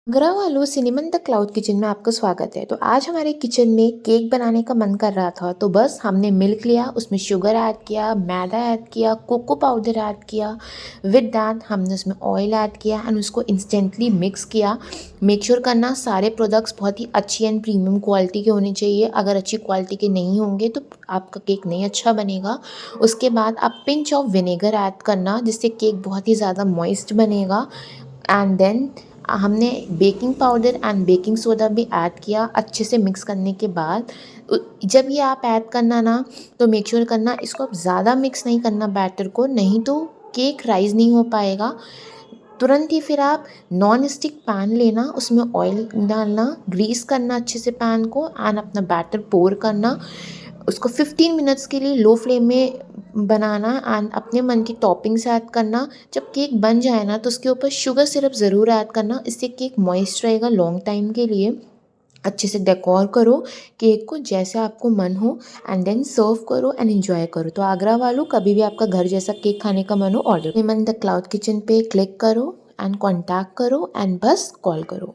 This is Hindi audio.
आगरा वालों सिनेमन द क्लाउड किचन में आपका स्वागत है। तो आज हमारे किचन में केक बनाने का मन कर रहा था, तो बस हमने मिल्क लिया, उसमें शुगर ऐड किया, मैदा ऐड किया, कोको पाउडर ऐड किया। विद दैट हमने उसमें ऑयल ऐड किया एंड उसको इंस्टेंटली मिक्स किया। मेक श्योर करना सारे प्रोडक्ट्स बहुत ही अच्छी एंड प्रीमियम क्वालिटी के होने चाहिए। अगर अच्छी क्वालिटी के नहीं होंगे तो आपका केक नहीं अच्छा बनेगा। उसके बाद आप पिंच ऑफ विनेगर ऐड करना, जिससे केक बहुत ही ज़्यादा मॉइस्ट बनेगा। एंड देन हमने baking powder and baking soda भी ऐड किया। अच्छे से मिक्स करने के बाद जब ये आप ऐड करना ना, तो मेक श्योर करना इसको आप ज़्यादा मिक्स नहीं करना बैटर को, नहीं तो केक राइज नहीं हो पाएगा। तुरंत ही फिर आप नॉन स्टिक पैन लेना, उसमें ऑयल डालना, ग्रीस करना अच्छे से पैन को एंड अपना बैटर पोर करना। उसको 15 मिनट्स के लिए लो फ्लेम में बनाना एंड अपने मन की टॉपिंग्स ऐड करना। जब केक बन जाए ना, तो उसके ऊपर शुगर सिरप ज़रूर ऐड करना, इससे केक मॉइस्ट रहेगा लॉन्ग टाइम के लिए। अच्छे से डेकोर करो केक को जैसे आपको मन हो एंड देन सर्व करो एंड एंजॉय करो। तो आगरा वालों, कभी भी आपका घर जैसा केक खाने का मन हो, ऑर्डर निमन द क्लाउड किचन पे क्लिक करो एंड कॉन्टैक्ट करो एंड बस कॉल करो।